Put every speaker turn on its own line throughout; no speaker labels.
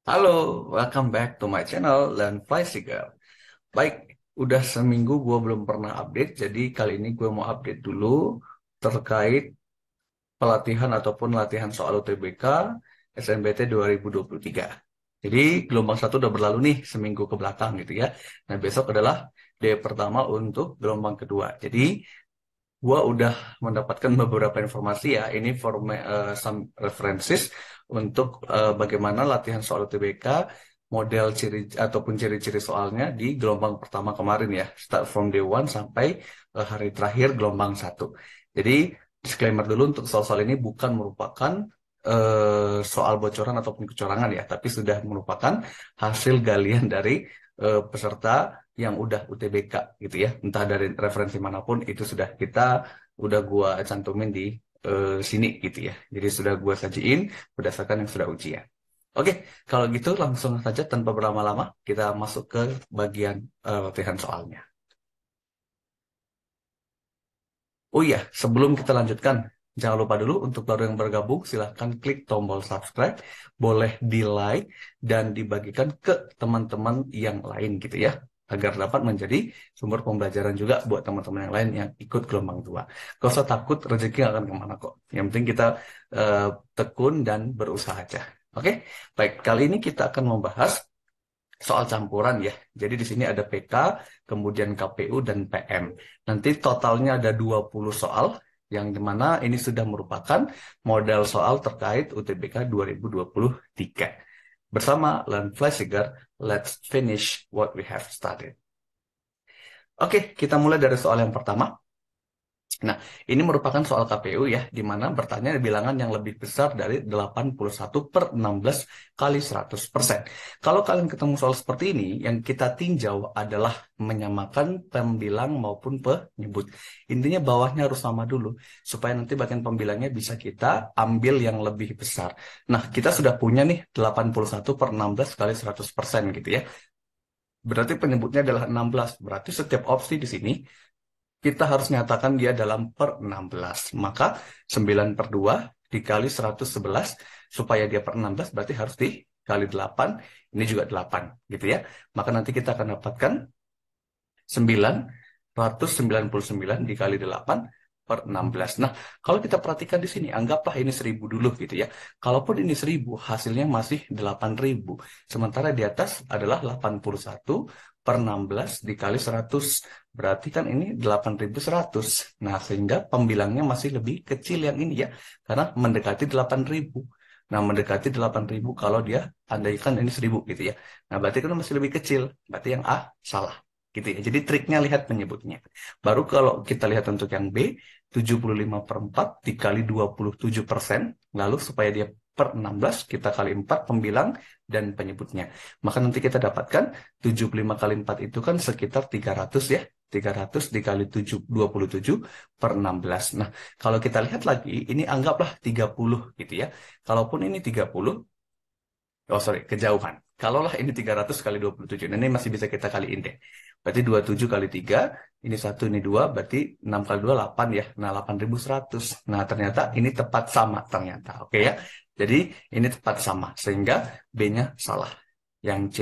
Halo, welcome back to my channel Learn Fly Sigel. Baik, udah seminggu gue belum pernah update, jadi kali ini gue mau update dulu terkait pelatihan ataupun latihan soal UTBK SNBT 2023. Jadi gelombang satu udah berlalu nih seminggu ke belakang gitu ya. Nah besok adalah day pertama untuk gelombang kedua. Jadi gua udah mendapatkan beberapa informasi ya. Ini some references untuk bagaimana latihan soal UTBK, model ciri ataupun ciri-ciri soalnya di gelombang pertama kemarin ya. Start from day one sampai hari terakhir gelombang satu. Jadi disclaimer dulu untuk soal-soal ini bukan merupakan soal bocoran ataupun kecurangan ya, tapi sudah merupakan hasil galian dari peserta yang udah UTBK gitu ya, entah dari referensi manapun itu udah gua cantumin di sini gitu ya. Jadi sudah gua sajiin berdasarkan yang sudah ujian. Oke, kalau gitu langsung saja tanpa berlama-lama kita masuk ke bagian latihan soalnya. Oh iya, sebelum kita lanjutkan, jangan lupa dulu untuk baru yang bergabung, silahkan klik tombol subscribe, boleh di like, dan dibagikan ke teman-teman yang lain gitu ya, agar dapat menjadi sumber pembelajaran juga buat teman-teman yang lain yang ikut gelombang dua. Gak usah takut, rezeki nggak akan kemana kok. Yang penting kita eh, tekun dan berusaha aja. Oke, baik, kali ini kita akan membahas soal campuran ya. Jadi di sini ada PK, kemudian KPU dan PM. Nanti totalnya ada 20 soal yang dimana ini sudah merupakan model soal terkait UTBK 2023. Bersama Learn Fly Sigar, let's finish what we have started. Oke, kita mulai dari soal yang pertama. Nah, ini merupakan soal KPU ya, di mana bertanya bilangan yang lebih besar dari 81/16 kali 100%. Kalau kalian ketemu soal seperti ini, yang kita tinjau adalah menyamakan pembilang maupun penyebut. Intinya bawahnya harus sama dulu, supaya nanti bagian pembilangnya bisa kita ambil yang lebih besar. Nah, kita sudah punya nih 81/16 kali 100% gitu ya. Berarti penyebutnya adalah 16. Berarti setiap opsi di sini kita harus nyatakan dia dalam per 16. Maka 9/2 dikali 111 supaya dia per 16 berarti harus dikali 8. Ini juga 8 gitu ya. Maka nanti kita akan dapatkan 999 dikali 8 per 16. Nah, kalau kita perhatikan di sini, anggaplah ini 1000 dulu gitu ya. Kalaupun ini 1000, hasilnya masih 8000. Sementara di atas adalah 81/16 dikali 100. Berarti kan ini 8100. Nah, sehingga pembilangnya masih lebih kecil yang ini ya. Karena mendekati 8000. Nah, mendekati 8000 kalau dia andaikan ini 1000 gitu ya. Nah, berarti kan masih lebih kecil. Berarti yang A salah gitu ya. Jadi triknya lihat penyebutnya. Baru kalau kita lihat untuk yang B, 75/4 dikali 27%, lalu supaya dia per 16, kita kali 4 pembilang dan penyebutnya. Maka nanti kita dapatkan 75 kali 4 itu kan sekitar 300 ya. 300 dikali 27 per 16. Nah, kalau kita lihat lagi, ini anggaplah 30 gitu ya. Kalaupun ini 30, oh sorry, kejauhan. Kalaulah ini 300 kali 27, nah, ini masih bisa kita kaliin deh. Berarti 27 kali 3, ini 1, ini 2, berarti 6 kali 2, 8 ya. Nah, 8100. Nah, ternyata ini tepat sama ternyata. Oke ya. Jadi, ini tepat sama. Sehingga B-nya salah. Yang C,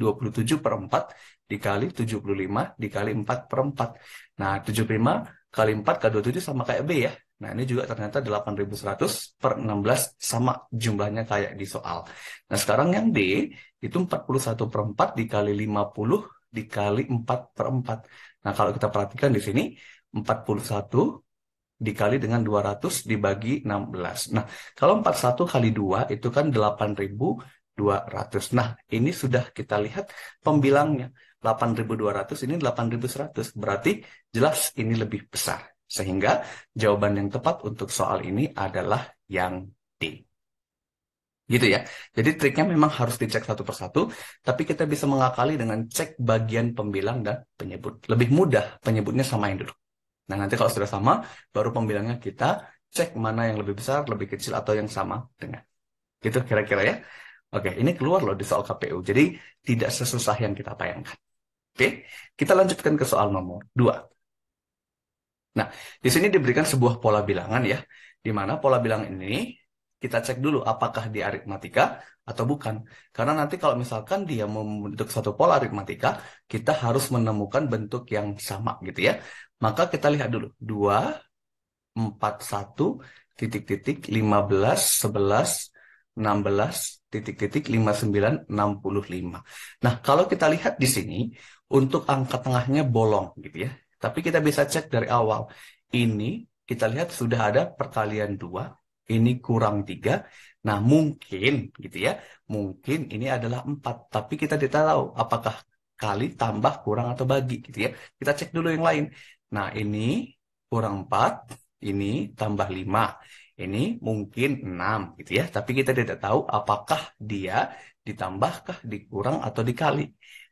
27/4 dikali 75 dikali 4/4. Nah, 75 kali 4 kali 27 sama kayak B ya. Nah, ini juga ternyata 8100 per 16 sama jumlahnya kayak di soal. Nah, sekarang yang D itu 41/4 dikali 50 dikali 4/4. Nah, kalau kita perhatikan di sini 41 dikali dengan 200 dibagi 16. Nah, kalau 41 kali 2 itu kan 8200. Nah, ini sudah kita lihat pembilangnya. 8200 ini 8100. Berarti jelas ini lebih besar. Sehingga jawaban yang tepat untuk soal ini adalah yang D. Gitu ya. Jadi triknya memang harus dicek satu persatu, tapi kita bisa mengakali dengan cek bagian pembilang dan penyebut. Lebih mudah penyebutnya samain dulu. Nah, nanti kalau sudah sama, baru pembilangnya kita cek mana yang lebih besar, lebih kecil, atau yang sama dengan. Gitu kira-kira ya. Oke, ini keluar loh di soal KPU. Jadi tidak sesusah yang kita bayangkan. Oke, kita lanjutkan ke soal nomor 2. Nah, di sini diberikan sebuah pola bilangan ya, di mana pola bilangan ini kita cek dulu apakah di aritmatika atau bukan. Karena nanti kalau misalkan dia membentuk satu pola aritmatika, kita harus menemukan bentuk yang sama gitu ya. Maka kita lihat dulu. 2, 4, 1, titik, titik, 15, 11, 16, titik, titik, 59, 65. Nah, kalau kita lihat di sini, untuk angka tengahnya bolong gitu ya. Tapi kita bisa cek dari awal. Ini kita lihat sudah ada perkalian 2, ini kurang 3. Nah, mungkin gitu ya. Mungkin ini adalah 4. Tapi kita tidak tahu apakah kali, tambah, kurang, atau bagi gitu ya. Kita cek dulu yang lain. Nah, ini kurang 4, ini tambah 5. Ini mungkin 6 gitu ya. Tapi kita tidak tahu apakah dia ditambahkah, dikurang, atau dikali.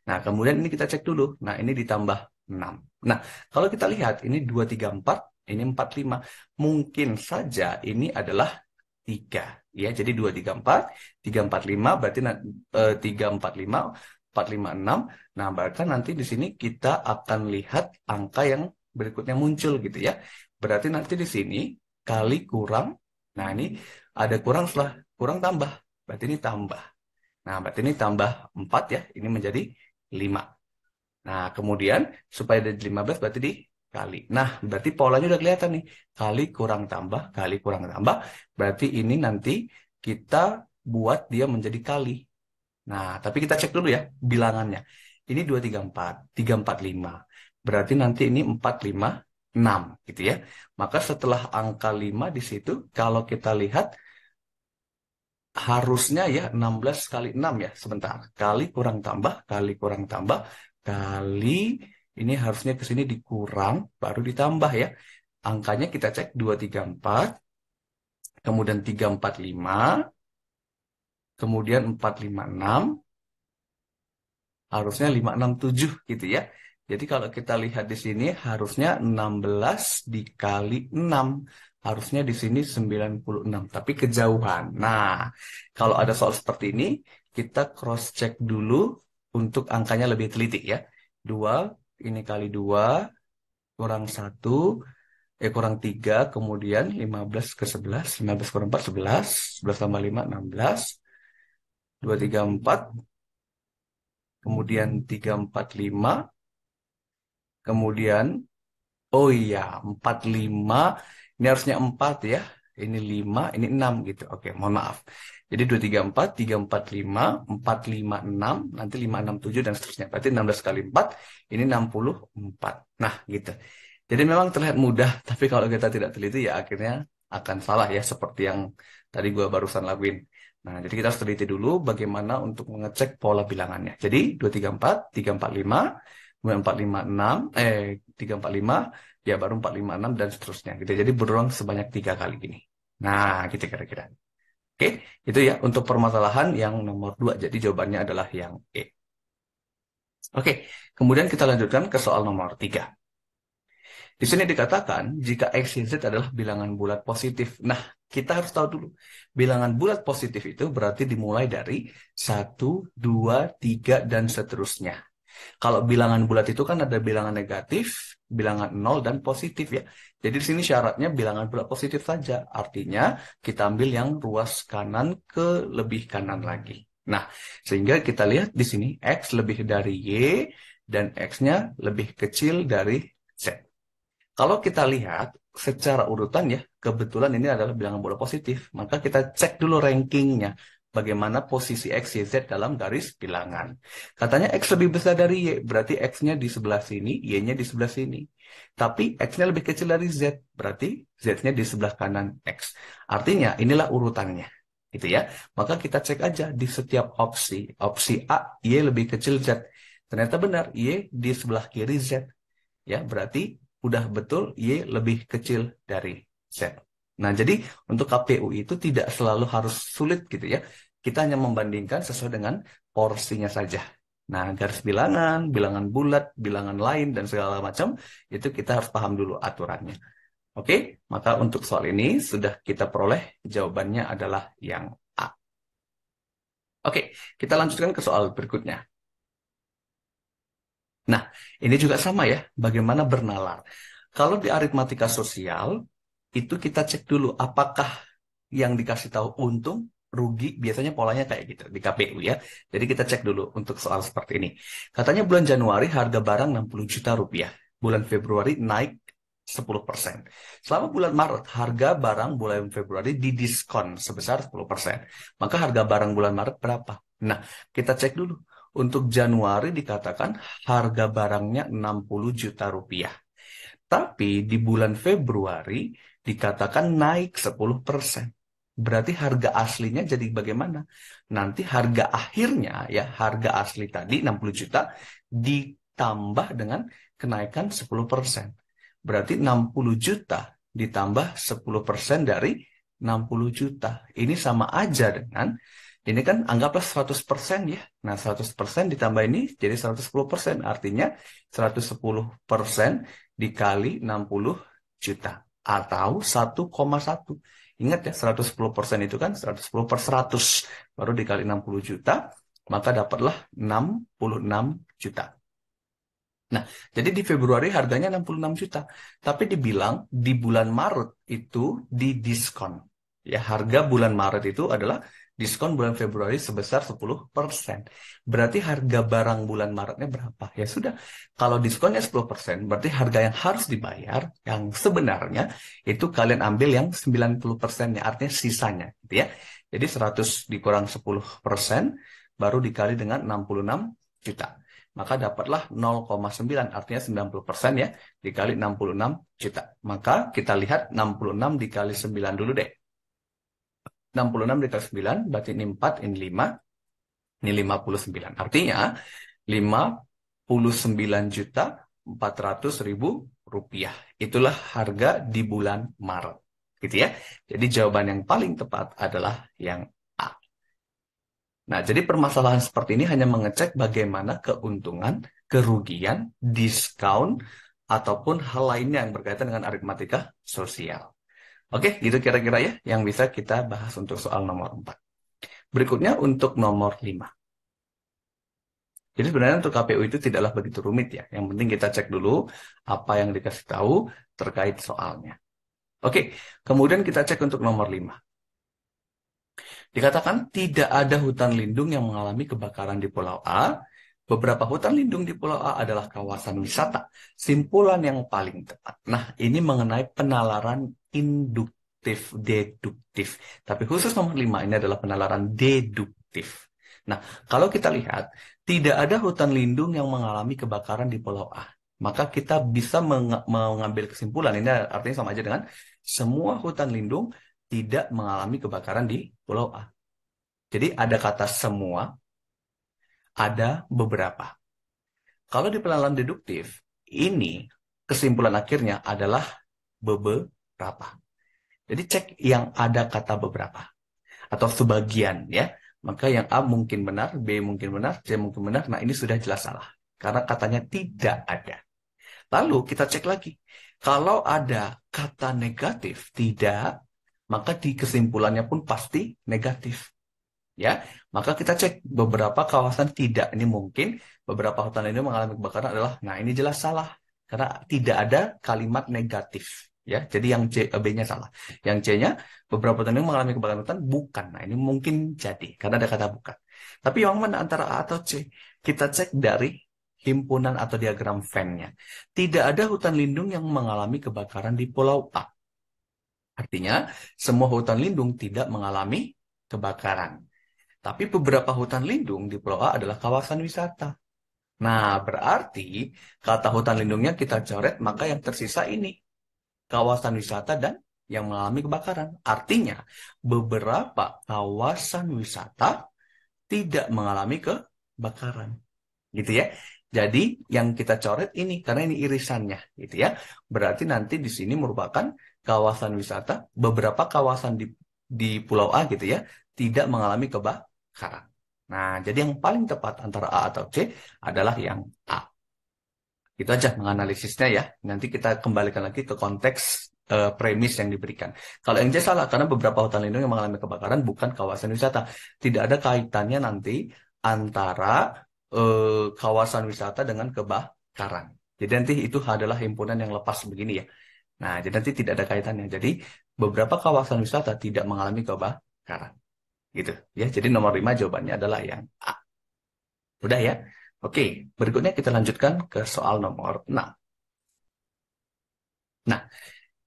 Nah, kemudian ini kita cek dulu. Nah, ini ditambah 6. Nah, kalau kita lihat ini 2, 3, 4, ini 4, 5. Mungkin saja ini adalah 3. Ya, jadi 2, 3, 4, 3, 4, 5, berarti 3, 4, 5, 4, 5, 6. Nah, bahkan nanti di sini kita akan lihat angka yang berikutnya muncul gitu ya. Berarti nanti di sini kali kurang. Nah, ini ada kurang setelah kurang tambah. Berarti ini tambah. Nah, berarti ini tambah 4 ya. Ini menjadi 5. Nah, kemudian supaya jadi 15 berarti dikali. Nah, berarti polanya udah kelihatan nih. Kali kurang tambah, kali kurang tambah. Berarti ini nanti kita buat dia menjadi kali. Nah, tapi kita cek dulu ya bilangannya. Ini 2, 3, 4, 3, 4, 5. Berarti nanti ini 4, 5, 6 gitu ya. Maka setelah angka 5 di situ, kalau kita lihat harusnya ya 16 kali 6 ya. Sebentar. Kali kurang tambah, kali ini harusnya ke sini dikurang, baru ditambah ya. Angkanya kita cek 2, 3, 4, kemudian 3, 4, 5, kemudian 4, 5, 6, harusnya 5, 6, 7 gitu ya. Jadi kalau kita lihat di sini harusnya 16 dikali 6. Harusnya di sini 96, tapi kejauhan. Nah, kalau ada soal seperti ini, kita cross check dulu untuk angkanya lebih teliti ya. 2, ini kali 2, kurang 1, kurang 3, kemudian 15 ke 11, 15 kurang 4, 11, 11 tambah 5, 16, 2, 3, 4, kemudian 3, 4, 5, kemudian, oh iya, 4, 5, ini harusnya 4 ya, ini 5, ini 6 gitu, oke, mohon maaf. Jadi 2, 3, 4, 3, 4, 5, 4, 5, 6, nanti 5, 6, 7, dan seterusnya. Berarti 16 kali 4, ini 64. Nah, gitu. Jadi memang terlihat mudah, tapi kalau kita tidak teliti ya akhirnya akan salah ya, seperti yang tadi gua barusan lakuin. Nah, jadi kita harus teliti dulu bagaimana untuk mengecek pola bilangannya. Jadi 2, 3, 4, 3, 4, 5, kemudian 4, 5, 6, 3, 4, 5, ya baru 4, 5, 6, dan seterusnya. Gitu. Jadi berulang sebanyak 3 kali gini. Nah, gitu kira-kira. Oke, itu ya untuk permasalahan yang nomor 2. Jadi jawabannya adalah yang E. Oke, kemudian kita lanjutkan ke soal nomor 3. Di sini dikatakan jika X, Y, Z adalah bilangan bulat positif. Nah, kita harus tahu dulu. Bilangan bulat positif itu berarti dimulai dari 1, 2, 3, dan seterusnya. Kalau bilangan bulat itu kan ada bilangan negatif, bilangan nol, dan positif ya. Jadi di sini syaratnya bilangan bulat positif saja. Artinya kita ambil yang ruas kanan ke lebih kanan lagi. Nah, sehingga kita lihat di sini X lebih dari Y dan X-nya lebih kecil dari Z. Kalau kita lihat secara urutan ya, kebetulan ini adalah bilangan bulat positif. Maka kita cek dulu rankingnya. Bagaimana posisi X, Y, Z dalam garis bilangan. Katanya X lebih besar dari Y, berarti X-nya di sebelah sini, Y-nya di sebelah sini. Tapi X-nya lebih kecil dari Z, berarti Z-nya di sebelah kanan X. Artinya inilah urutannya. Gitu ya. Maka kita cek aja di setiap opsi. Opsi A, Y lebih kecil Z. Ternyata benar, Y di sebelah kiri Z. Ya, berarti udah betul Y lebih kecil dari Z. Nah, jadi untuk KPU itu tidak selalu harus sulit gitu ya. Kita hanya membandingkan sesuai dengan porsinya saja. Nah, garis bilangan, bilangan bulat, bilangan lain, dan segala macam, itu kita harus paham dulu aturannya. Oke, maka untuk soal ini sudah kita peroleh jawabannya adalah yang A. Oke, kita lanjutkan ke soal berikutnya. Nah, ini juga sama ya, bagaimana bernalar. Kalau di aritmatika sosial, itu kita cek dulu apakah yang dikasih tahu untung, rugi, biasanya polanya kayak gitu di KPU ya. Jadi kita cek dulu untuk soal seperti ini. Katanya bulan Januari harga barang 60 juta rupiah. Bulan Februari naik 10%. Selama bulan Maret, harga barang bulan Februari didiskon sebesar 10%. Maka harga barang bulan Maret berapa? Nah, kita cek dulu. Untuk Januari dikatakan harga barangnya 60 juta rupiah. Tapi di bulan Februari dikatakan naik 10%. Berarti harga aslinya jadi bagaimana? Nanti harga akhirnya ya, harga asli tadi 60 juta ditambah dengan kenaikan 10%. Berarti 60 juta ditambah 10% dari 60 juta. Ini sama aja dengan, ini kan anggaplah 100% ya. Nah, 100% ditambah ini jadi 110%. Artinya 110% dikali 60 juta. Atau 1,1. Ingat ya, 110% itu kan 110 per 100. Baru dikali 60 juta, maka dapatlah 66 juta. Nah, jadi di Februari harganya 66 juta. Tapi dibilang di bulan Maret itu didiskon. Ya, harga bulan Maret itu adalah diskon bulan Februari sebesar 10%. Berarti harga barang bulan Maretnya berapa? Ya sudah, kalau diskonnya 10%, berarti harga yang harus dibayar, yang sebenarnya, itu kalian ambil yang 90%-nya, artinya sisanya. Gitu ya. Jadi 100 dikurang 10%, baru dikali dengan 66 juta. Maka dapatlah 0,9, artinya 90% ya, dikali 66 juta. Maka kita lihat 66 dikali 9 dulu deh. 66 dikali 9, berarti ini 4, ini 5, ini 59. Artinya 59 juta 400 ribu rupiah. Itulah harga di bulan Maret. Gitu ya. Jadi jawaban yang paling tepat adalah yang A. Nah, jadi permasalahan seperti ini hanya mengecek bagaimana keuntungan, kerugian, diskon, ataupun hal lainnya yang berkaitan dengan aritmatika sosial. Oke, gitu kira-kira ya yang bisa kita bahas untuk soal nomor 4. Berikutnya untuk nomor 5. Jadi sebenarnya untuk KPU itu tidaklah begitu rumit ya. Yang penting kita cek dulu apa yang dikasih tahu terkait soalnya. Oke, kemudian kita cek untuk nomor 5. Dikatakan tidak ada hutan lindung yang mengalami kebakaran di Pulau A. Beberapa hutan lindung di Pulau A adalah kawasan wisata. Simpulan yang paling tepat. Nah, ini mengenai penalaran induktif, deduktif. Tapi khusus nomor 5 ini adalah penalaran deduktif. Nah, kalau kita lihat, tidak ada hutan lindung yang mengalami kebakaran di Pulau A. Maka kita bisa mengambil kesimpulan, ini artinya sama aja dengan semua hutan lindung tidak mengalami kebakaran di Pulau A. Jadi ada kata semua, ada beberapa. Kalau di penalaran deduktif, ini kesimpulan akhirnya adalah beberapa. Jadi cek yang ada kata beberapa atau sebagian ya. Maka yang A mungkin benar, B mungkin benar, C mungkin benar. Nah, ini sudah jelas salah. Karena katanya tidak ada. Lalu kita cek lagi. Kalau ada kata negatif, tidak, maka di kesimpulannya pun pasti negatif. Ya, maka kita cek beberapa kawasan tidak. Ini mungkin beberapa hutan ini mengalami kebakaran adalah, nah ini jelas salah. Karena tidak ada kalimat negatif. Ya, jadi yang B-nya salah. Yang C-nya, beberapa hutan ini mengalami kebakaran hutan, bukan. Nah, ini mungkin jadi, karena ada kata bukan. Tapi yang mana antara A atau C? Kita cek dari himpunan atau diagram Venn-nya. Tidak ada hutan lindung yang mengalami kebakaran di Pulau A. Artinya, semua hutan lindung tidak mengalami kebakaran. Tapi beberapa hutan lindung di Pulau A adalah kawasan wisata. Nah, berarti kata hutan lindungnya kita coret, maka yang tersisa ini kawasan wisata dan yang mengalami kebakaran. Artinya, beberapa kawasan wisata tidak mengalami kebakaran. Gitu ya. Jadi, yang kita coret ini, karena ini irisannya. Gitu ya. Berarti nanti di sini merupakan kawasan wisata, beberapa kawasan di Pulau A gitu ya, tidak mengalami kebakaran. Nah, jadi yang paling tepat antara A atau C adalah yang A. Itu aja menganalisisnya ya. Nanti kita kembalikan lagi ke konteks premis yang diberikan. Kalau yang C salah, karena beberapa hutan lindung yang mengalami kebakaran bukan kawasan wisata. Tidak ada kaitannya nanti antara kawasan wisata dengan kebakaran. Jadi nanti itu adalah himpunan yang lepas begini ya. Nah, jadi nanti tidak ada kaitannya. Jadi beberapa kawasan wisata tidak mengalami kebakaran. Gitu ya. Jadi nomor 5 jawabannya adalah yang A. Udah ya? Oke, berikutnya kita lanjutkan ke soal nomor 6. Nah,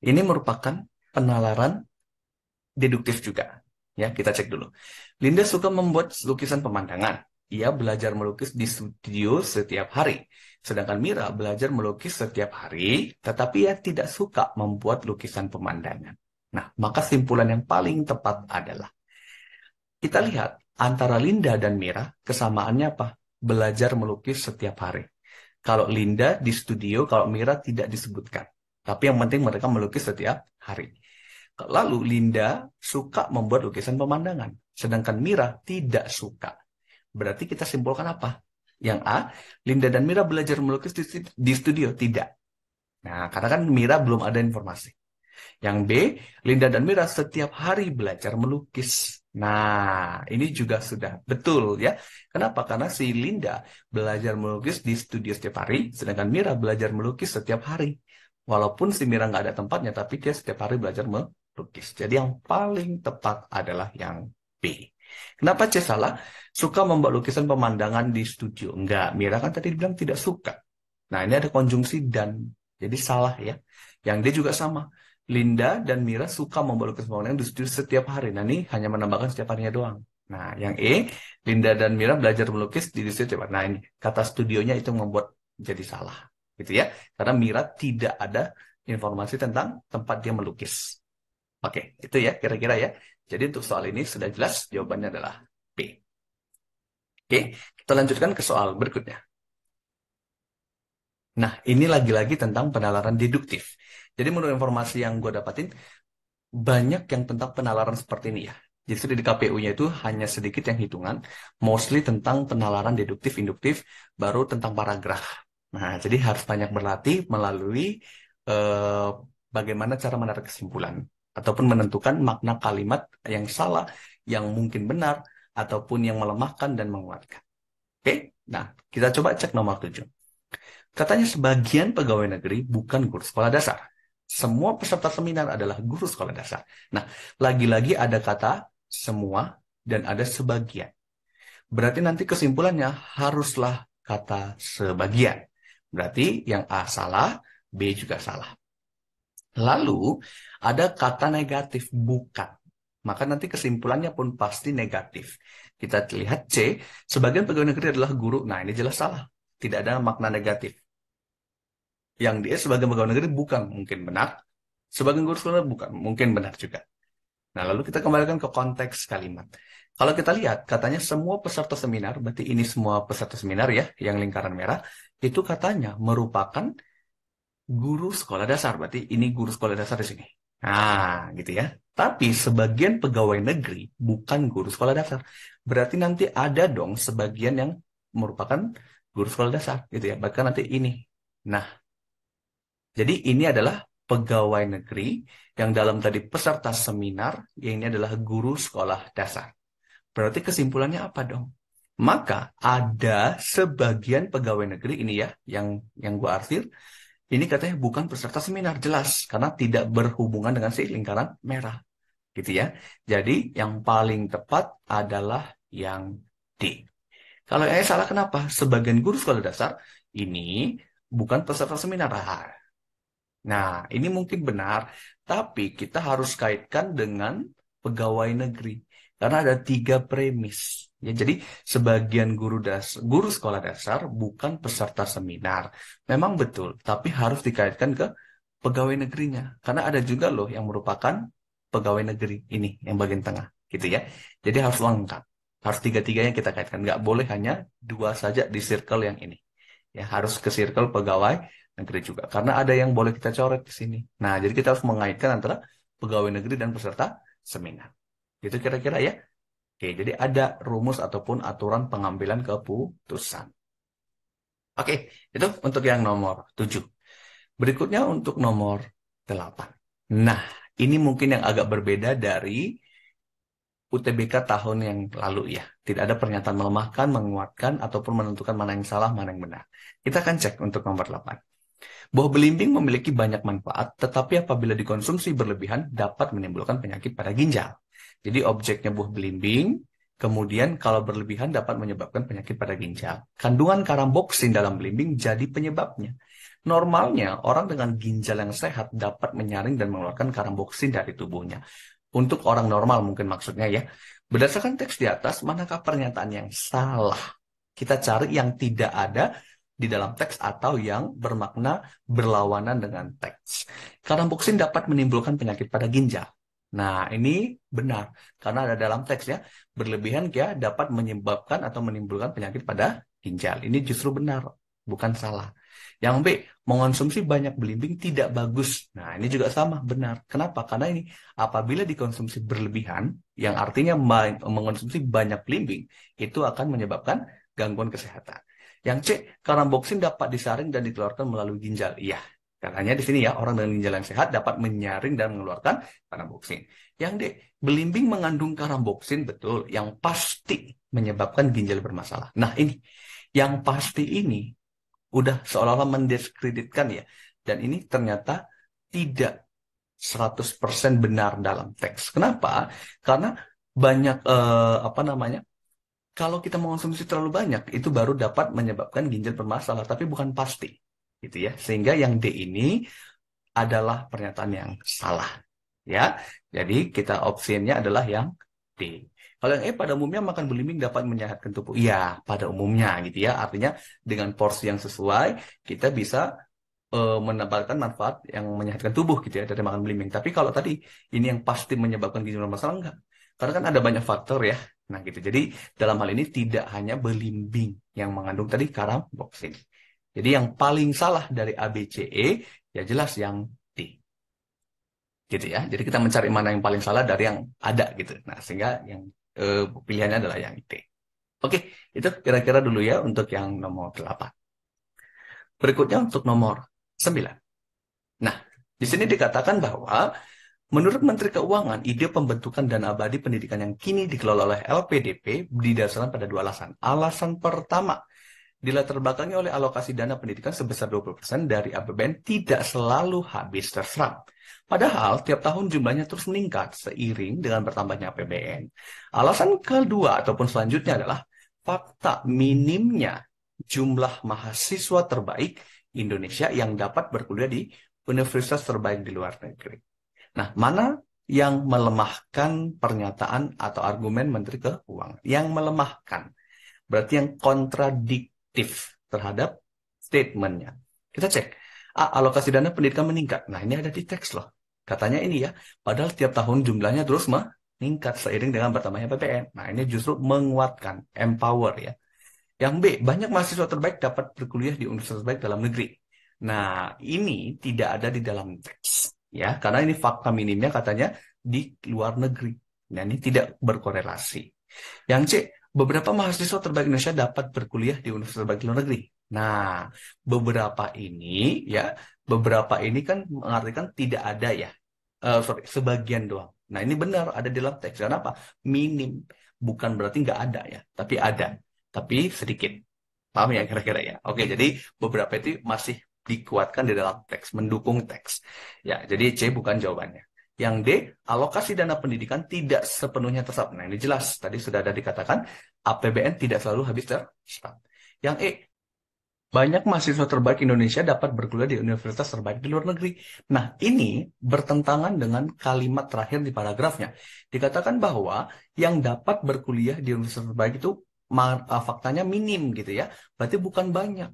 ini merupakan penalaran deduktif juga. Ya, kita cek dulu. Linda suka membuat lukisan pemandangan. Ia belajar melukis di studio setiap hari. Sedangkan Mira belajar melukis setiap hari, tetapi ia tidak suka membuat lukisan pemandangan. Nah, maka simpulan yang paling tepat adalah kita lihat antara Linda dan Mira kesamaannya apa? Belajar melukis setiap hari. Kalau Linda di studio, kalau Mira tidak disebutkan. Tapi yang penting mereka melukis setiap hari. Lalu Linda suka membuat lukisan pemandangan, sedangkan Mira tidak suka. Berarti kita simpulkan apa? Yang A, Linda dan Mira belajar melukis di studio? Tidak. Nah, karena kan Mira belum ada informasi. Yang B, Linda dan Mira setiap hari belajar melukis. Nah, ini juga sudah betul ya. Kenapa? Karena si Linda belajar melukis di studio setiap hari, sedangkan Mira belajar melukis setiap hari. Walaupun si Mira nggak ada tempatnya, tapi dia setiap hari belajar melukis. Jadi yang paling tepat adalah yang B. Kenapa C salah? Suka membuat lukisan pemandangan di studio. Enggak, Mira kan tadi bilang tidak suka. Nah, ini ada konjungsi dan. Jadi salah ya. Yang D juga sama. Linda dan Mira suka membuat lukisan pemandangan di studio setiap hari. Nah, ini hanya menambahkan setiap harinya doang. Nah, yang E, Linda dan Mira belajar melukis di studio setiap hari. Nah, ini kata studionya itu membuat jadi salah. Gitu ya. Karena Mira tidak ada informasi tentang tempat dia melukis. Oke, itu ya kira-kira ya. Jadi untuk soal ini sudah jelas jawabannya adalah B. Oke, kita lanjutkan ke soal berikutnya. Nah, ini lagi-lagi tentang penalaran deduktif. Jadi menurut informasi yang gue dapatin, banyak yang tentang penalaran seperti ini ya. Jadi sudah di KPU-nya itu hanya sedikit yang hitungan, mostly tentang penalaran deduktif, induktif, baru tentang paragraf. Nah, jadi harus banyak berlatih melalui eh, bagaimana cara menarik kesimpulan ataupun menentukan makna kalimat yang salah, yang mungkin benar, ataupun yang melemahkan dan menguatkan. Oke, nah kita coba cek nomor 7. Katanya sebagian pegawai negeri bukan guru sekolah dasar. Semua peserta seminar adalah guru sekolah dasar. Nah, lagi-lagi ada kata semua dan ada sebagian. Berarti nanti kesimpulannya haruslah kata sebagian. Berarti yang A salah, B juga salah. Lalu ada kata negatif bukan. Maka nanti kesimpulannya pun pasti negatif. Kita lihat C, sebagian pegawai negeri adalah guru. Nah, ini jelas salah. Tidak ada makna negatif. Yang dia sebagai pegawai negeri bukan mungkin benar, sebagai guru sekolah bukan mungkin benar juga. Nah, lalu kita kembalikan ke konteks kalimat. Kalau kita lihat, katanya semua peserta seminar, berarti ini semua peserta seminar ya, yang lingkaran merah, itu katanya merupakan guru sekolah dasar. Berarti ini guru sekolah dasar di sini. Nah, gitu ya. Tapi sebagian pegawai negeri bukan guru sekolah dasar. Berarti nanti ada dong sebagian yang merupakan guru sekolah dasar, gitu ya. Bahkan nanti ini. Nah, jadi ini adalah pegawai negeri yang dalam tadi peserta seminar, yang ini adalah guru sekolah dasar. Berarti kesimpulannya apa dong? Maka ada sebagian pegawai negeri ini ya, yang gua arsir, ini katanya bukan peserta seminar, jelas. Karena tidak berhubungan dengan si lingkaran merah. Gitu ya. Jadi yang paling tepat adalah yang D. Kalau yang salah kenapa? Sebagian guru sekolah dasar ini bukan peserta seminar. Nah, ini mungkin benar, tapi kita harus kaitkan dengan pegawai negeri. Karena ada 3 premis. Ya, jadi sebagian guru sekolah dasar bukan peserta seminar. Memang betul, tapi harus dikaitkan ke pegawai negerinya. Karena ada juga loh yang merupakan pegawai negeri ini, yang bagian tengah. Gitu ya. Jadi harus lengkap. Harus tiga-tiganya kita kaitkan. Nggak boleh hanya 2 saja di circle yang ini. Ya, harus ke circle pegawai negeri juga. Karena ada yang boleh kita coret di sini. Nah, jadi kita harus mengaitkan antara pegawai negeri dan peserta seminar. Itu kira-kira ya. Oke, jadi ada rumus ataupun aturan pengambilan keputusan. Oke, itu untuk yang nomor 7. Berikutnya untuk nomor 8. Nah, ini mungkin yang agak berbeda dari UTBK tahun yang lalu ya. Tidak ada pernyataan melemahkan, menguatkan, ataupun menentukan mana yang salah, mana yang benar. Kita akan cek untuk nomor 8. Buah belimbing memiliki banyak manfaat, tetapi apabila dikonsumsi berlebihan dapat menimbulkan penyakit pada ginjal. Jadi objeknya buah belimbing, kemudian kalau berlebihan dapat menyebabkan penyakit pada ginjal. Kandungan karamboksin dalam belimbing jadi penyebabnya. Normalnya, orang dengan ginjal yang sehat dapat menyaring dan mengeluarkan karamboksin dari tubuhnya. Untuk orang normal mungkin maksudnya ya. Berdasarkan teks di atas, manakah pernyataan yang salah? Kita cari yang tidak ada di dalam teks atau yang bermakna berlawanan dengan teks. Karamboksin dapat menimbulkan penyakit pada ginjal. Nah, ini benar karena ada dalam teks ya. Berlebihan ya dapat menyebabkan atau menimbulkan penyakit pada ginjal. Ini justru benar, bukan salah. Yang B, mengonsumsi banyak belimbing tidak bagus. Nah, ini juga sama, benar. Kenapa? Karena ini apabila dikonsumsi berlebihan, yang artinya mengonsumsi banyak belimbing, itu akan menyebabkan gangguan kesehatan. Yang C, karamboksin dapat disaring dan dikeluarkan melalui ginjal. Iya, katanya di sini ya, orang dengan ginjal yang sehat dapat menyaring dan mengeluarkan karamboksin. Yang D, belimbing mengandung karamboksin, betul. Yang pasti menyebabkan ginjal bermasalah. Nah ini, yang pasti ini udah seolah-olah mendiskreditkan ya. Dan ini ternyata tidak 100% benar dalam teks. Kenapa? Karena banyak apa namanya? Kalau kita mengonsumsi terlalu banyak, itu baru dapat menyebabkan ginjal bermasalah, tapi bukan pasti, gitu ya. Sehingga yang D ini adalah pernyataan yang salah, ya. Jadi kita opsinya adalah yang D. Kalau yang E, pada umumnya makan belimbing dapat menyehatkan tubuh. Iya, pada umumnya, gitu ya. Artinya dengan porsi yang sesuai, kita bisa mendapatkan manfaat yang menyehatkan tubuh, gitu ya, dari makan belimbing. Tapi kalau tadi ini yang pasti menyebabkan ginjal bermasalah, enggak. Karena kan ada banyak faktor ya. Nah gitu. Jadi dalam hal ini tidak hanya belimbing yang mengandung tadi karamboksin. Jadi yang paling salah dari A, B, C, E ya jelas yang D. Gitu ya. Jadi kita mencari mana yang paling salah dari yang ada gitu. Nah sehingga yang pilihannya adalah yang D. Oke, itu kira-kira dulu ya untuk yang nomor 8. Berikutnya untuk nomor 9. Nah, di sini dikatakan bahwa menurut Menteri Keuangan, ide pembentukan dana abadi pendidikan yang kini dikelola oleh LPDP didasarkan pada dua alasan. Alasan pertama, dilatar belakangi oleh alokasi dana pendidikan sebesar 20% dari APBN tidak selalu habis terserap. Padahal tiap tahun jumlahnya terus meningkat seiring dengan bertambahnya APBN. Alasan kedua ataupun selanjutnya adalah fakta minimnya jumlah mahasiswa terbaik Indonesia yang dapat berkuliah di universitas terbaik di luar negeri. Nah, mana yang melemahkan pernyataan atau argumen Menteri Keuangan? Yang melemahkan. Berarti yang kontradiktif terhadap statementnya. Kita cek. Alokasi dana pendidikan meningkat. Nah, ini ada di teks loh. Katanya ini ya. Padahal tiap tahun jumlahnya terus meningkat seiring dengan bertambahnya PPN. Nah, ini justru menguatkan, empower ya. Yang B, banyak mahasiswa terbaik dapat berkuliah di universitas terbaik dalam negeri. Nah, ini tidak ada di dalam teks. Ya, karena ini fakta minimnya katanya di luar negeri. Nah, ini tidak berkorelasi. Yang C, beberapa mahasiswa terbaik Indonesia dapat berkuliah di universitas terbaik di luar negeri. Nah, beberapa ini kan mengartikan tidak ada ya. Sebagian doang. Nah, ini benar ada di dalam teks. Kenapa? Minim. Bukan berarti nggak ada ya, tapi ada. Tapi sedikit. Paham ya kira-kira ya? Oke, jadi beberapa itu masih dikuatkan di dalam teks, mendukung teks. Ya, jadi C bukan jawabannya. Yang D, alokasi dana pendidikan tidak sepenuhnya terserap. Nah, ini jelas. Tadi sudah ada dikatakan, APBN tidak selalu habis terserap. Yang E, banyak mahasiswa terbaik Indonesia dapat berkuliah di universitas terbaik di luar negeri. Nah, ini bertentangan dengan kalimat terakhir di paragrafnya. Dikatakan bahwa yang dapat berkuliah di universitas terbaik itu faktanya minim gitu ya. Berarti bukan banyak.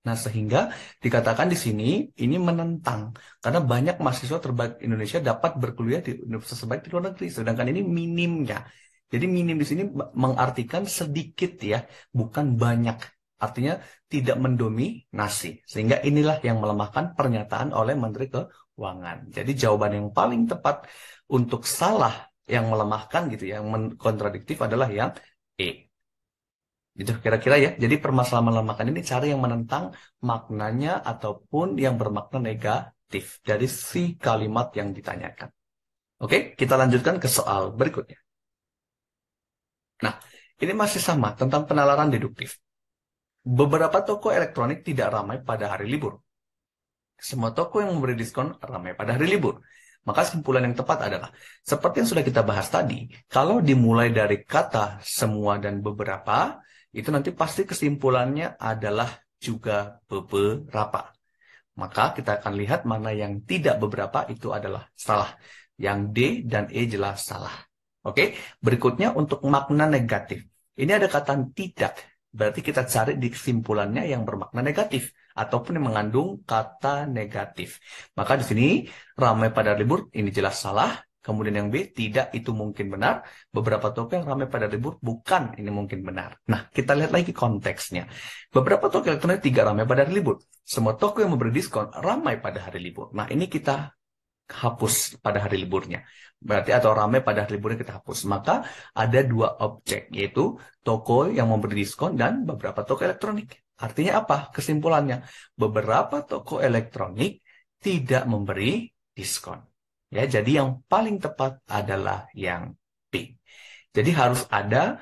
Nah, sehingga dikatakan di sini ini menentang karena banyak mahasiswa terbaik Indonesia dapat berkuliah di universitas terbaik di luar negeri, sedangkan ini minimnya. Jadi minim di sini mengartikan sedikit ya, bukan banyak. Artinya tidak mendominasi. Sehingga inilah yang melemahkan pernyataan oleh Menteri Keuangan. Jadi jawaban yang paling tepat untuk salah yang melemahkan gitu ya, yang kontradiktif adalah yang E. Gitu kira-kira ya. Jadi permasalahan melemahkan ini cari yang menentang maknanya ataupun yang bermakna negatif dari si kalimat yang ditanyakan. Oke, kita lanjutkan ke soal berikutnya. Nah, ini masih sama tentang penalaran deduktif. Beberapa toko elektronik tidak ramai pada hari libur. Semua toko yang memberi diskon ramai pada hari libur. Maka kesimpulan yang tepat adalah, seperti yang sudah kita bahas tadi, kalau dimulai dari kata semua dan beberapa, itu nanti pasti kesimpulannya adalah juga beberapa. Maka kita akan lihat mana yang tidak beberapa itu adalah salah. Yang D dan E jelas salah. Oke, berikutnya untuk makna negatif. Ini ada kata tidak. Berarti kita cari di kesimpulannya yang bermakna negatif ataupun yang mengandung kata negatif. Maka di sini ramai pada libur ini jelas salah. Kemudian yang B tidak, itu mungkin benar. Beberapa toko yang ramai pada libur bukan, ini mungkin benar. Nah, kita lihat lagi konteksnya. Beberapa toko elektronik tidak ramai pada hari libur. Semua toko yang memberi diskon ramai pada hari libur. Nah, ini kita hapus pada hari liburnya. Berarti atau ramai pada hari liburnya kita hapus. Maka ada dua objek, yaitu toko yang memberi diskon dan beberapa toko elektronik. Artinya apa? Kesimpulannya, beberapa toko elektronik tidak memberi diskon. Ya, jadi yang paling tepat adalah yang B. Jadi harus ada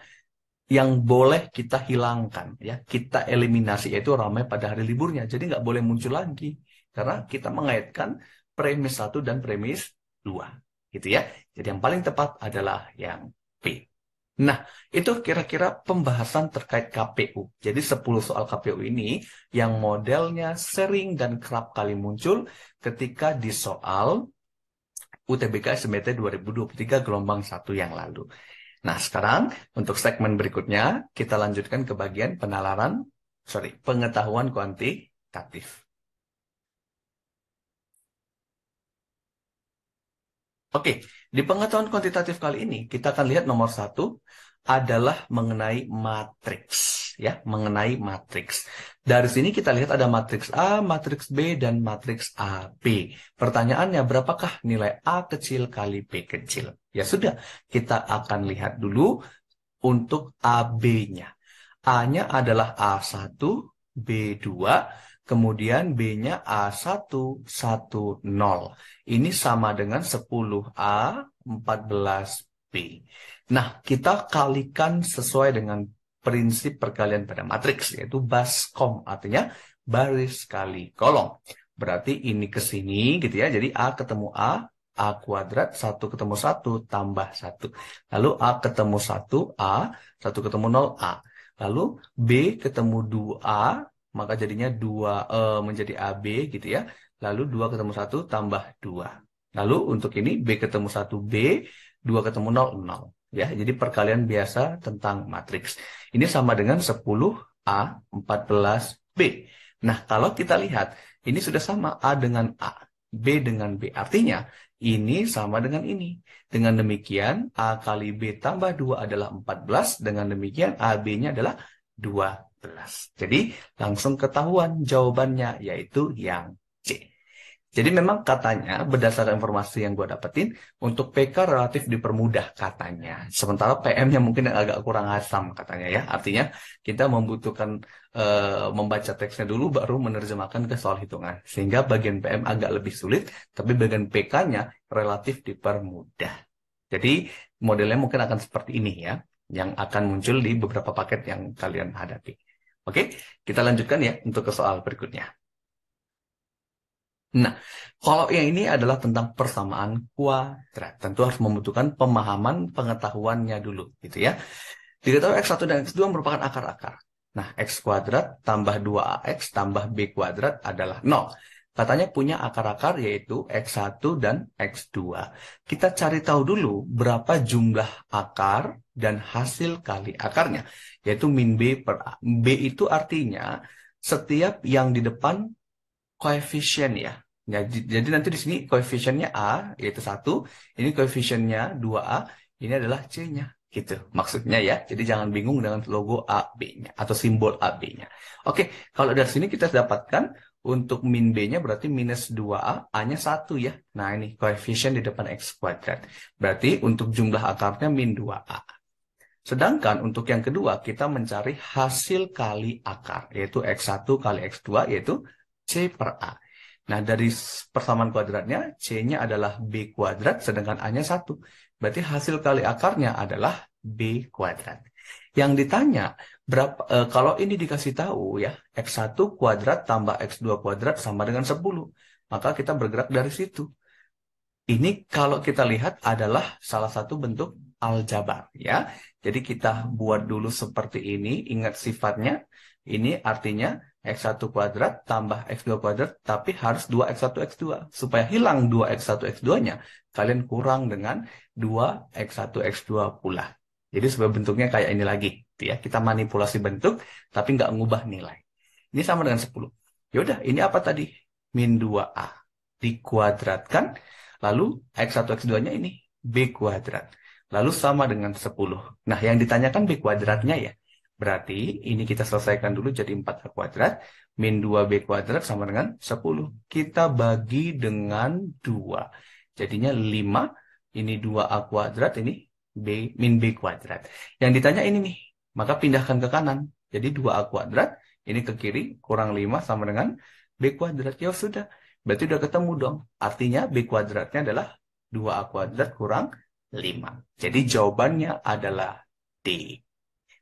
yang boleh kita hilangkan, ya, kita eliminasi, yaitu ramai pada hari liburnya. Jadi nggak boleh muncul lagi, karena kita mengaitkan premis 1 dan premis 2. Gitu ya. Jadi yang paling tepat adalah yang B. Nah, itu kira-kira pembahasan terkait KPU. Jadi 10 soal KPU ini yang modelnya sering dan kerap kali muncul ketika di soal UTBK SBMPTN 2023 gelombang 1 yang lalu. Nah, sekarang untuk segmen berikutnya kita lanjutkan ke bagian pengetahuan kuantitatif. Oke, di pengetahuan kuantitatif kali ini kita akan lihat nomor 1 adalah mengenai matriks, ya, mengenai matriks. Dari sini kita lihat ada matriks A, matriks B, dan matriks AB. Pertanyaannya, berapakah nilai A kecil kali B kecil? Ya sudah, kita akan lihat dulu untuk AB-nya. A-nya adalah A1, B2, kemudian B-nya A1, 1, 0. Ini sama dengan 10A, 14B. Nah, kita kalikan sesuai dengan prinsip perkalian pada matriks, yaitu baskom, artinya baris kali kolom. Berarti ini ke sini, gitu ya. Jadi A ketemu A kuadrat, 1 ketemu 1, tambah 1. Lalu A ketemu 1, A, 1 ketemu 0, A. Lalu B ketemu 2A, maka jadinya 2 menjadi AB gitu ya. Lalu 2 ketemu 1 tambah 2. Lalu untuk ini B ketemu 1B, 2 ketemu 0, 0. Ya, jadi perkalian biasa tentang matriks. Ini sama dengan 10A, 14B. Nah, kalau kita lihat, ini sudah sama A dengan A, B dengan B. Artinya, ini sama dengan ini. Dengan demikian, A kali B tambah 2 adalah 14. Dengan demikian, AB-nya adalah 12. Jadi, langsung ketahuan jawabannya, yaitu yang C. Jadi memang katanya, berdasarkan informasi yang gue dapetin, untuk PK relatif dipermudah katanya. Sementara PM-nya mungkin yang agak kurang asam katanya ya. Artinya, kita membutuhkan membaca teksnya dulu, baru menerjemahkan ke soal hitungan. Sehingga bagian PM agak lebih sulit, tapi bagian PK-nya relatif dipermudah. Jadi, modelnya mungkin akan seperti ini ya, yang akan muncul di beberapa paket yang kalian hadapi. Oke, kita lanjutkan ya untuk ke soal berikutnya. Nah, kalau yang ini adalah tentang persamaan kuadrat. Tentu harus membutuhkan pemahaman pengetahuannya dulu, gitu ya. Diketahui X1 dan X2 merupakan akar-akar. Nah, X kuadrat tambah 2AX tambah B kuadrat adalah 0. Katanya punya akar-akar yaitu X1 dan X2. Kita cari tahu dulu berapa jumlah akar dan hasil kali akarnya, yaitu min B per A. B itu artinya setiap yang di depan koefisien ya. Jadi nanti di sini koefisiennya A, yaitu 1. Ini koefisiennya 2A, ini adalah C-nya. Gitu maksudnya ya. Jadi jangan bingung dengan logo AB-nya atau simbol AB-nya. Oke, kalau dari sini kita dapatkan untuk min B-nya berarti minus 2A, A-nya 1 ya. Nah ini koefisien di depan X kuadrat. Berarti untuk jumlah akarnya min 2A. Sedangkan untuk yang kedua, kita mencari hasil kali akar, yaitu X1 kali X2, yaitu C per A. Nah, dari persamaan kuadratnya, C-nya adalah B kuadrat, sedangkan A-nya 1. Berarti hasil kali akarnya adalah B kuadrat. Yang ditanya, Kalau ini dikasih tahu ya, X1 kuadrat tambah X2 kuadrat sama dengan 10. Maka kita bergerak dari situ. Ini kalau kita lihat adalah salah satu bentuk aljabar ya. Jadi kita buat dulu seperti ini, ingat sifatnya. Ini artinya X1 kuadrat tambah X2 kuadrat, tapi harus 2X1 X2. Supaya hilang 2X1 X2-nya, kalian kurang dengan 2X1 X2 pula. Jadi supaya bentuknya kayak ini lagi. Gitu ya. Kita manipulasi bentuk, tapi nggak ngubah nilai. Ini sama dengan 10. Yaudah, ini apa tadi? Min 2A. Dikuadratkan. Lalu X1, X2-nya ini B kuadrat. Lalu sama dengan 10. Nah, yang ditanyakan B kuadratnya ya. Berarti ini kita selesaikan dulu jadi 4A kuadrat. Min 2B kuadrat sama dengan 10. Kita bagi dengan 2. Jadinya 5. Ini 2A kuadrat, ini B, min B kuadrat. Yang ditanya ini nih. Maka pindahkan ke kanan. Jadi 2A kuadrat. Ini ke kiri. Kurang 5 sama dengan B kuadrat. Ya sudah. Berarti udah ketemu dong. Artinya B kuadratnya adalah 2A kuadrat kurang 5. Jadi jawabannya adalah D.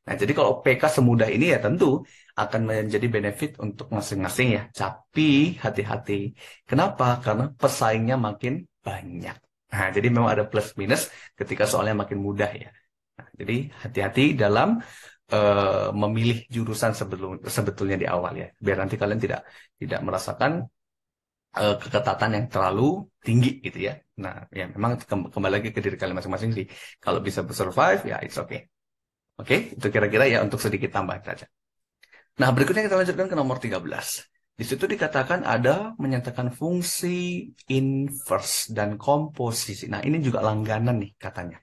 Nah, jadi kalau PK semudah ini ya tentu akan menjadi benefit untuk masing-masing ya. Tapi hati-hati. Kenapa? Karena pesaingnya makin banyak. Nah, jadi memang ada plus minus ketika soalnya makin mudah ya. Nah, jadi hati-hati dalam memilih jurusan sebetulnya di awal ya. Biar nanti kalian tidak merasakan keketatan yang terlalu tinggi gitu ya. Nah, ya memang kembali lagi ke diri kalian masing-masing sih. Kalau bisa survive ya it's okay. Oke, itu kira-kira ya untuk sedikit tambahan saja. Nah, berikutnya kita lanjutkan ke nomor 13. Di situ dikatakan ada menyatakan fungsi inverse dan komposisi. Nah, ini juga langganan nih katanya.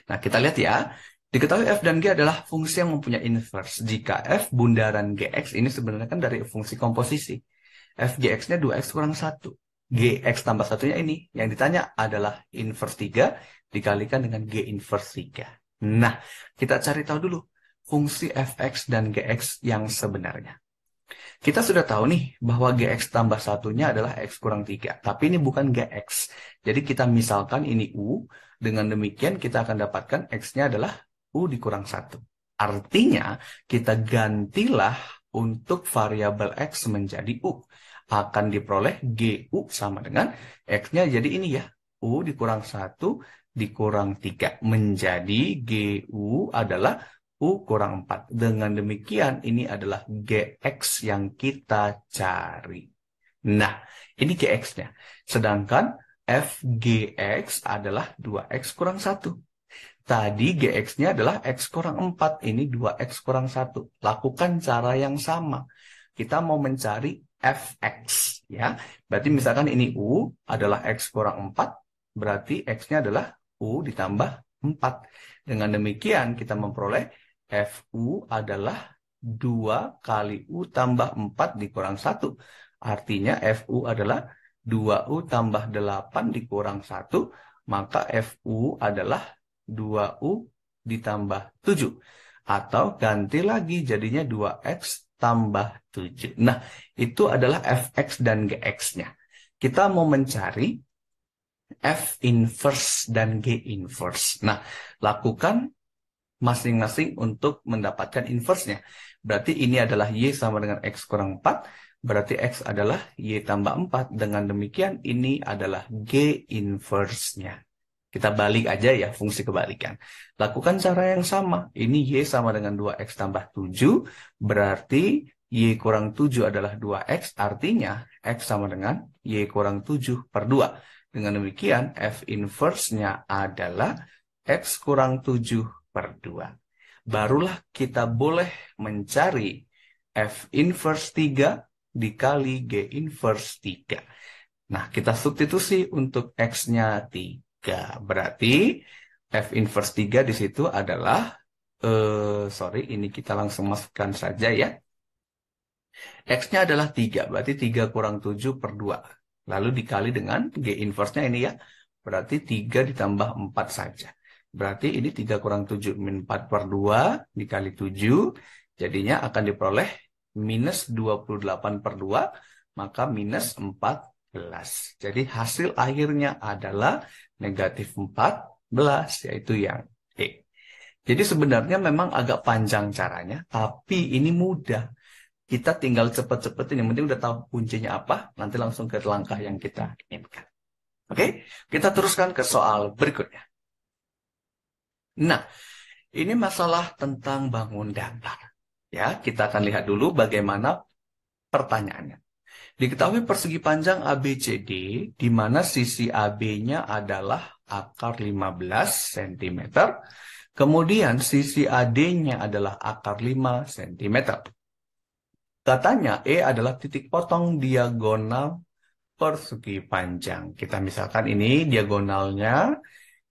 Nah, kita lihat ya. Diketahui F dan G adalah fungsi yang mempunyai inverse. Jika F bundaran GX ini sebenarnya kan dari fungsi komposisi. FGX-nya 2X kurang 1. GX tambah satunya ini. Yang ditanya adalah inverse 3 dikalikan dengan G inverse 3. Nah, kita cari tahu dulu fungsi Fx dan Gx yang sebenarnya. Kita sudah tahu nih bahwa Gx tambah satunya adalah X kurang 3. Tapi ini bukan Gx. Jadi kita misalkan ini U. Dengan demikian kita akan dapatkan X-nya adalah U dikurang 1. Artinya kita gantilah untuk variabel X menjadi U. Akan diperoleh GU sama dengan X-nya jadi ini ya. U dikurang 1 dikurang 3. Menjadi GU adalah U kurang 4. Dengan demikian ini adalah GX yang kita cari. Nah, ini GX-nya. Sedangkan FGX adalah 2X kurang 1. Tadi GX-nya adalah X kurang 4. Ini 2X kurang 1. Lakukan cara yang sama. Kita mau mencari Fx. Ya. Berarti misalkan ini U adalah X kurang 4. Berarti X-nya adalah U ditambah 4. Dengan demikian kita memperoleh FU adalah 2 kali U tambah 4 dikurang 1. Artinya FU adalah 2U tambah 8 dikurang 1. Maka FU adalah 2U ditambah 7. Atau ganti lagi jadinya 2X tambah 7. Nah, itu adalah Fx dan Gx-nya. Kita mau mencari F inverse dan G inverse. Nah, lakukan masing-masing untuk mendapatkan inverse-nya. Berarti ini adalah Y sama dengan X kurang 4. Berarti X adalah Y tambah 4. Dengan demikian ini adalah G inverse-nya. Kita balik aja ya fungsi kebalikan. Lakukan cara yang sama. Ini Y sama dengan 2X tambah 7. Berarti Y kurang 7 adalah 2X. Artinya X sama dengan Y kurang 7 per 2. Dengan demikian F inverse-nya adalah X kurang 7 per 2. Barulah kita boleh mencari F inverse 3 dikali G inverse 3. Nah, kita substitusi untuk X-nya 3. Berarti F inverse 3 di situ adalah, ini kita langsung masukkan saja ya. X-nya adalah 3, berarti 3 kurang 7 per 2. Lalu dikali dengan G inverse-nya ini ya. Berarti 3 ditambah 4 saja. Berarti ini 3 kurang 7 min 4 per 2 dikali 7. Jadinya akan diperoleh minus 28 per 2. Maka minus 14. Jadi hasil akhirnya adalah negatif 14. Yaitu yang E. Jadi sebenarnya memang agak panjang caranya, tapi ini mudah. Kita tinggal cepet-cepetin, yang penting udah tahu kuncinya apa, nanti langsung ke langkah yang kita inginkan. Oke, kita teruskan ke soal berikutnya. Nah, ini masalah tentang bangun datar. Ya, kita akan lihat dulu bagaimana pertanyaannya. Diketahui persegi panjang ABCD, di mana sisi AB-nya adalah akar 15 cm, kemudian sisi AD-nya adalah akar 5 cm. Katanya E adalah titik potong diagonal persegi panjang. Kita misalkan ini diagonalnya,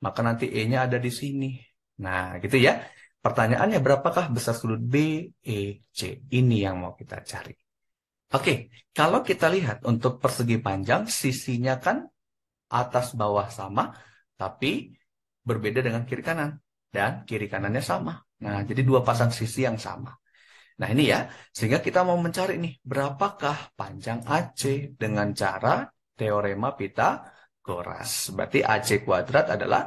maka nanti E-nya ada di sini. Nah, gitu ya. Pertanyaannya, berapakah besar sudut BEC? Ini yang mau kita cari. Oke, kalau kita lihat untuk persegi panjang, sisinya kan atas bawah sama, tapi berbeda dengan kiri kanan. Dan kiri kanannya sama. Nah, jadi dua pasang sisi yang sama. Nah, ini ya, sehingga kita mau mencari nih, berapakah panjang AC dengan cara teorema Pitagoras. Berarti AC kuadrat adalah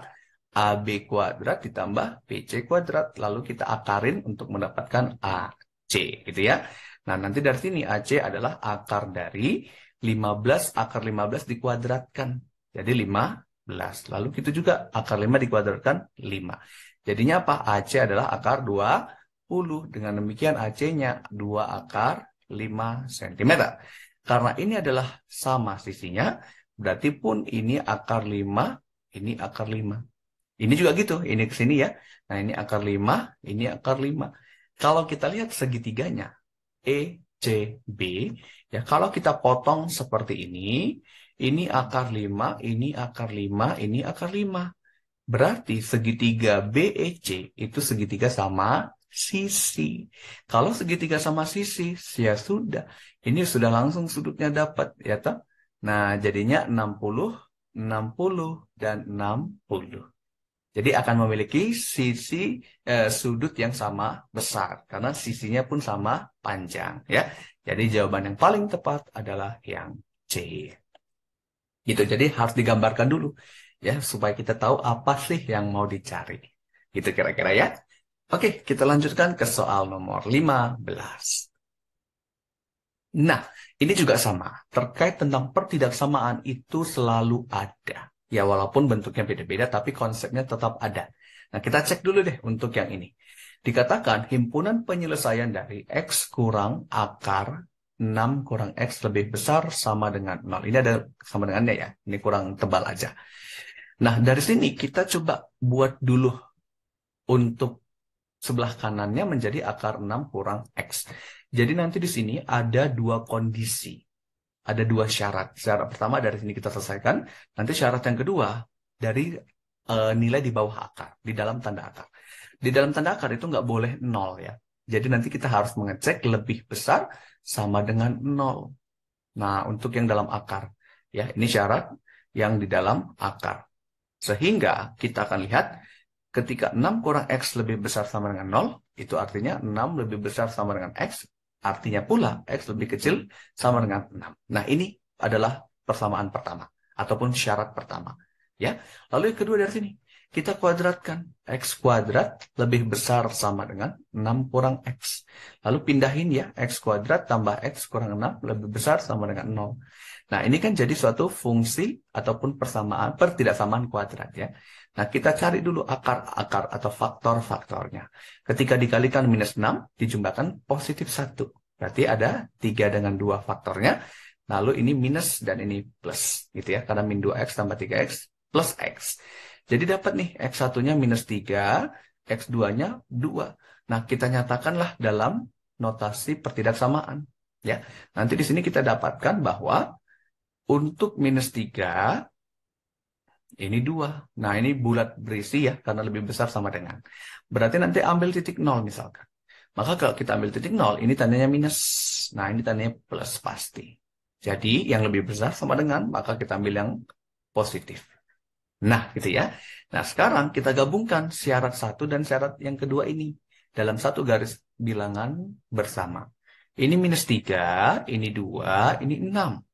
AB kuadrat ditambah BC kuadrat. Lalu kita akarin untuk mendapatkan AC, gitu ya. Nah, nanti dari sini AC adalah akar dari 15, akar 15 dikuadratkan. Jadi 15. Lalu kita juga akar 5 dikuadratkan 5. Jadinya apa? AC adalah akar 20. Dengan demikian AC-nya 2 akar 5 cm. Karena ini adalah sama sisinya, berarti pun ini akar 5, ini akar 5. Ini juga gitu, ini ke sini ya. Nah, ini akar 5, ini akar 5. Kalau kita lihat segitiganya, ECB, ya kalau kita potong seperti ini akar 5, ini akar 5, ini akar 5. Berarti segitiga BEC itu segitiga sama sisi. Kalau segitiga sama sisi, ya sudah. Ini sudah langsung sudutnya dapat, ya toh? Nah, jadinya 60, 60, dan 60. Jadi akan memiliki sudut yang sama besar karena sisinya pun sama panjang ya. Jadi jawaban yang paling tepat adalah yang C. Gitu. Jadi harus digambarkan dulu ya supaya kita tahu apa sih yang mau dicari. Gitu kira-kira ya. Oke, kita lanjutkan ke soal nomor 15. Nah, ini juga sama. Terkait tentang pertidaksamaan itu selalu ada. Ya, walaupun bentuknya beda-beda, tapi konsepnya tetap ada. Nah, kita cek dulu deh untuk yang ini. Dikatakan himpunan penyelesaian dari X kurang akar 6 kurang X lebih besar sama dengan 0. Ini ada sama dengannya ya. Ini kurang tebal aja. Nah, dari sini kita coba buat dulu untuk sebelah kanannya menjadi akar 6 kurang X. Jadi nanti di sini ada dua kondisi. Ada dua syarat. Syarat pertama dari sini kita selesaikan. Nanti syarat yang kedua dari nilai di bawah akar, di dalam tanda akar. Di dalam tanda akar itu nggak boleh 0 ya. Jadi nanti kita harus mengecek lebih besar sama dengan 0. Nah, untuk yang dalam akar. Ya, ini syarat yang di dalam akar. Sehingga kita akan lihat ketika 6 kurang X lebih besar sama dengan 0, itu artinya 6 lebih besar sama dengan X, artinya pula X lebih kecil sama dengan 6. Nah, ini adalah persamaan pertama, ataupun syarat pertama. Ya, lalu yang kedua dari sini, kita kuadratkan. X kuadrat lebih besar sama dengan 6 kurang X. Lalu pindahin ya, X kuadrat tambah X kurang 6 lebih besar sama dengan 0. Nah, ini kan jadi suatu fungsi ataupun persamaan, pertidaksamaan kuadrat ya. Nah, kita cari dulu akar-akar atau faktor-faktornya. Ketika dikalikan minus 6, dijumlahkan positif 1. Berarti ada 3 dengan 2 faktornya. Lalu ini minus dan ini plus. Gitu ya, karena min 2x tambah 3x plus x. Jadi dapat nih, x1-nya minus 3, x2-nya 2. Nah, kita nyatakanlah dalam notasi pertidaksamaan. Ya, nanti di sini kita dapatkan bahwa untuk minus 3, ini 2. Nah, ini bulat berisi ya, karena lebih besar sama dengan. Berarti nanti ambil titik 0 misalkan. Maka kalau kita ambil titik 0, ini tandanya minus. Nah, ini tandanya plus pasti. Jadi, yang lebih besar sama dengan, maka kita ambil yang positif. Nah, gitu ya. Nah, sekarang kita gabungkan syarat satu dan syarat yang kedua ini. Dalam satu garis bilangan bersama. Ini minus 3, ini 2, ini 6.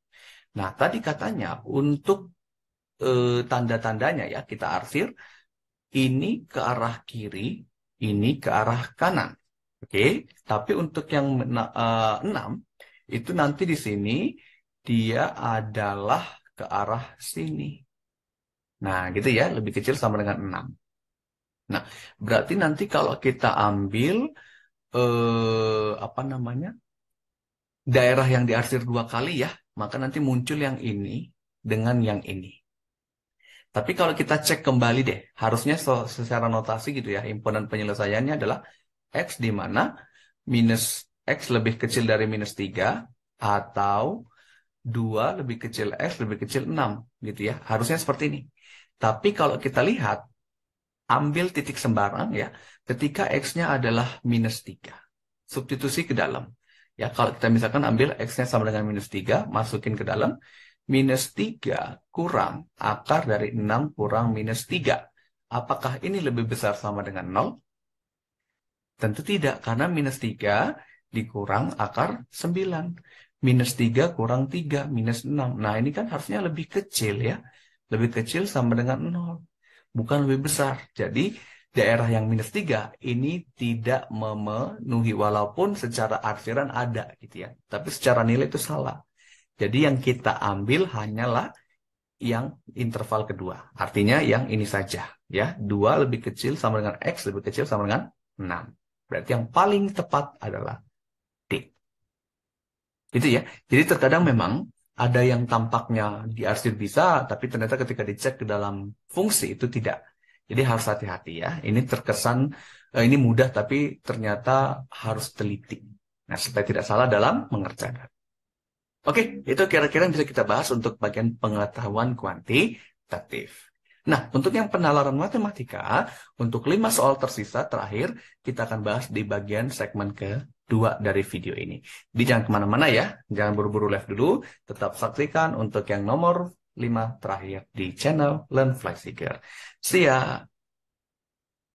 Nah, tadi katanya untuk tanda-tandanya ya kita arsir ini ke arah kiri, ini ke arah kanan. Oke, tapi untuk yang 6 itu nanti di sini dia adalah ke arah sini. Nah, gitu ya, lebih kecil sama dengan 6. Nah, berarti nanti kalau kita ambil apa namanya? Daerah yang diarsir 2 kali ya, maka nanti muncul yang ini dengan yang ini. Tapi kalau kita cek kembali deh, harusnya secara notasi gitu ya, himpunan penyelesaiannya adalah X di mana minus X lebih kecil dari minus 3 atau 2 lebih kecil X lebih kecil 6 gitu ya. Harusnya seperti ini. Tapi kalau kita lihat, ambil titik sembarang ya, ketika X-nya adalah minus 3. Substitusi ke dalam. Ya, kalau kita misalkan ambil X-nya sama dengan minus 3, masukin ke dalam, minus 3 kurang akar dari 6 kurang minus 3. Apakah ini lebih besar sama dengan 0? Tentu tidak, karena minus 3 dikurang akar 9. Minus 3 kurang 3, minus 6. Nah, ini kan harusnya lebih kecil ya. Lebih kecil sama dengan 0. Bukan lebih besar. Jadi, daerah yang minus 3 ini tidak memenuhi, walaupun secara arsiran ada gitu ya. Tapi secara nilai itu salah. Jadi, yang kita ambil hanyalah yang interval kedua. Artinya yang ini saja. Ya, 2 lebih kecil sama dengan X, lebih kecil sama dengan 6. Berarti yang paling tepat adalah D. Gitu ya. Jadi terkadang memang ada yang tampaknya diarsir bisa, tapi ternyata ketika dicek ke dalam fungsi itu tidak. Jadi harus hati-hati ya. Ini terkesan ini mudah, tapi ternyata harus teliti. Nah, supaya tidak salah dalam mengerjakan. Oke, itu kira-kira yang bisa kita bahas untuk bagian pengetahuan kuantitatif. Nah, untuk yang penalaran matematika, untuk 5 soal tersisa terakhir, kita akan bahas di bagian segmen kedua dari video ini. Jadi jangan kemana-mana ya, jangan buru-buru live dulu, tetap saksikan untuk yang nomor 5 terakhir di channel Learn Fly Seeker. See ya!